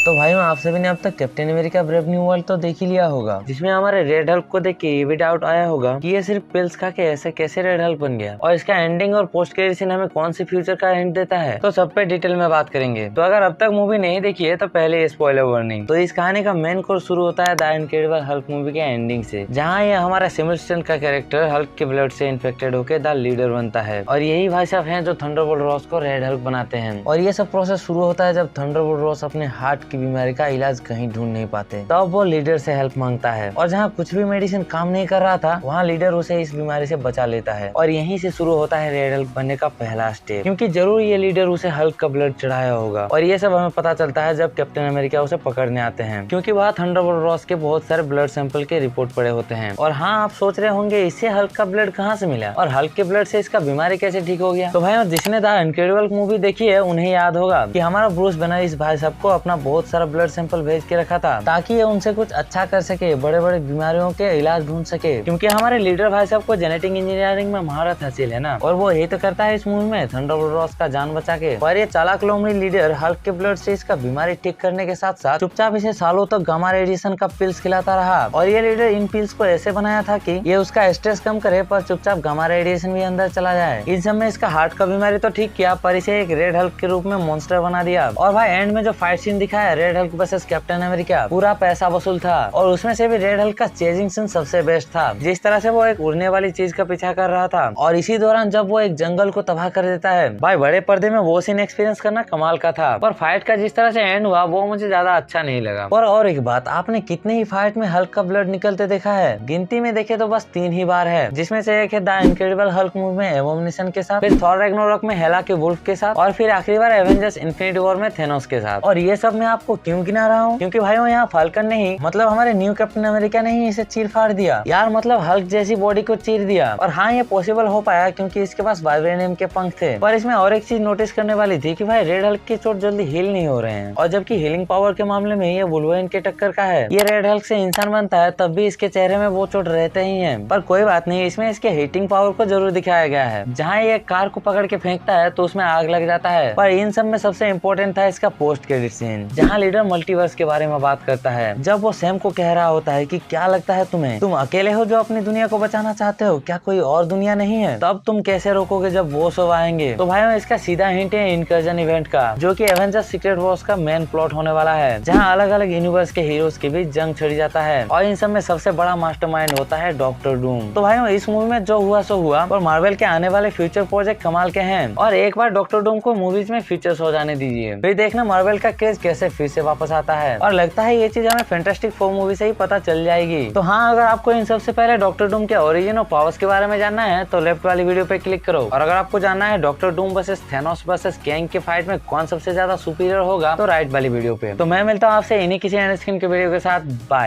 तो भाइयों आप सभी ने अब तक captain America brave new world तो देख ही लिया होगा, जिसमें हमारे रेड हल्क को देख के ये भी डाउट आया होगा कि ये सिर्फ पिल्स खा के ऐसे कैसे रेड हल्क बन गया और इसका एंडिंग और पोस्ट क्रेडिट सीन हमें कौन सी फ्यूचर का हिंट देता है। तो सब पे डिटेल में बात करेंगे। तो अगर अब तक मूवी नहीं देखी है तो पहले स्पॉइलर वार्निंग। तो इस कहानी का मेन कोर्स शुरू होता है द इनक्रेडिबल हल्क मूवी के एंडिंग से, जहाँ ये हमारा सैमुअल स्टन का कैरेक्टर हल्क के ब्लड से इन्फेक्टेड होकर द लीडर बनता है और यही भाई साहब हैं जो थंडरबोल्ट रॉस को रेड हल्क बनाते हैं। और ये सब प्रोसेस शुरू होता है जब थंडरबोल्ट रॉस अपने हार्ट की बीमारी का इलाज कहीं ढूंढ नहीं पाते, तब वो लीडर से हेल्प मांगता है और जहाँ कुछ भी मेडिसिन काम नहीं कर रहा था वहाँ लीडर उसे इस बीमारी से बचा लेता है और यहीं से शुरू होता है रेड हल्क बनने का पहला स्टेप, क्योंकि जरूर ये लीडर उसे हल्क का ब्लड चढ़ाया होगा। और ये सब हमें पता चलता है जब कैप्टन अमेरिका उसे पकड़ने आते हैं, क्योंकि वहाँ थंडरबोल्ट रॉस के बहुत सारे ब्लड सैंपल के रिपोर्ट पड़े होते हैं। और हाँ, आप सोच रहे होंगे इससे हल्क का ब्लड कहाँ से मिला और हल्क के ब्लड से इसका बीमारी कैसे ठीक हो गया। तो भाई जिसने द इनक्रेडिबल मूवी देखी है उन्हें याद होगा कि हमारा ब्रूस बैनर इस भाई साहब को अपना बहुत सारा ब्लड सैंपल भेज के रखा था ताकि ये उनसे कुछ अच्छा कर सके, बड़े बड़े बीमारियों के इलाज ढूंढ सके, क्योंकि हमारे लीडर भाई साहब को जेनेटिक इंजीनियरिंग में महारत हासिल है ना। और वो यही तो करता है इस मूवी में थंडरबोल्ट रॉस का जान बचा के। और ये चालाक लोमड़ी लीडर हल्क के ब्लड से इसका बीमारी ठीक करने के साथ साथ चुपचाप इसे सालों तक गामा रेडिएशन का पिल्स खिलाता रहा। और ये लीडर इन पिल्स को ऐसे बनाया था कि ये उसका स्ट्रेस कम करे पर चुपचाप गामा रेडिएशन भी अंदर चला जाए। इन सब में इसका हार्ट का बीमारी तो ठीक किया पर इसे एक रेड हल्क के रूप में मॉन्स्टर बना दिया। और भाई एंड में जो फाइट सीन दिखाया red Hulk versus captain America, पूरा पैसा वसूल था और उसमें से भी रेड हल्क का चेजिंग सीन सबसे बेस्ट था। जिस तरह से वो एक उड़ने वाली चीज का पीछा कर रहा था और इसी दौरान जब वो एक जंगल को तबाह कर देता है, भाई बड़े पर्दे में वो सीन एक्सपीरियंस करना कमाल का था। पर फाइट का जिस तरह से एंड हुआ वो मुझे ज्यादा अच्छा नहीं लगा। और एक बात, आपने कितने ही फाइट में हल्क का ब्लड निकलते देखा है? गिनती में देखे तो बस 3 ही बार है, जिसमें से एक है द इनक्रेडिबल हल्क मूवी में एबोमिनेशन के साथ, फिर थॉर रैग्नारोक में हेला के वुल्फ के साथ और फिर आखिरी बार एवेंजर्स इन्फिनिटी वॉर में थेनोस के साथ। और ये सब मैं आपको क्यों गिना रहा हूँ? क्योंकि भाई यहाँ फाल्कन ने ही, मतलब हमारे न्यू कैप्टन अमेरिका ने ही इसे चीर फाड़ दिया यार, मतलब हल्क जैसी बॉडी को चीर दिया। और हाँ, ये पॉसिबल हो पाया क्योंकि इसके पास वाइब्रेनियम के पंख थे। पर इसमें और एक चीज नोटिस करने वाली थी कि भाई रेड हल्क की चोट जल्दी हील नहीं हो रहे हैं, और जबकि हीलिंग पावर के मामले में ये वुल्वरिन के टक्कर का है। ये रेड हल्क से इंसान बनता है तब भी इसके चेहरे में वो चोट रहते ही है। पर कोई बात नहीं, इसमें इसके हीटिंग पावर को जरूर दिखाया गया है। जहाँ ये कार को पकड़ के फेंकता है तो उसमें आग लग जाता है। पर इन सब में सबसे इम्पोर्टेंट था इसका पोस्ट क्रेडिट सीन, जहाँ लीडर मल्टीवर्स के बारे में बात करता है। जब वो सैम को कह रहा होता है कि क्या लगता है तुम्हें, तुम अकेले हो जो अपनी दुनिया को बचाना चाहते हो, क्या कोई और दुनिया नहीं है? तब तुम कैसे रोकोगे जब वो सब आएंगे? तो भाई इसका सीधा हिंट है इनकर्जन इवेंट का, जो कि एवेंजर्स सीक्रेट वॉर्स का मेन प्लॉट होने वाला है, जहाँ अलग अलग यूनिवर्स के हीरोज के बीच जंग छिड़ जाता है। और इन सब में सबसे बड़ा मास्टरमाइंड होता है डॉक्टर डूम। तो भाई इस मूवी में जो हुआ सो हुआ, और मार्वल के आने वाले फ्यूचर प्रोजेक्ट कमाल के हैं। और एक बार डॉक्टर डूम को मूवीज में फीचर्स हो जाने दीजिए, फिर देखना मार्वल का क्रेज कैसे फिर से वापस आता है। और लगता है ये चीज हमें फैंटास्टिक फोर मूवी से ही पता चल जाएगी। तो हाँ, अगर आपको इन सबसे पहले डॉक्टर डूम के ओरिजिन और पावर्स के बारे में जानना है तो लेफ्ट वाली वीडियो पे क्लिक करो। और अगर आपको जानना है doctor Doom versus Thanos versus Kang के फाइट में कौन सबसे ज्यादा सुपीरियर होगा तो राइट वाली वीडियो पे। तो मैं मिलता हूँ आपसे इन्हीं किसी अन्य स्क्रीन के वीडियो के साथ। बाय।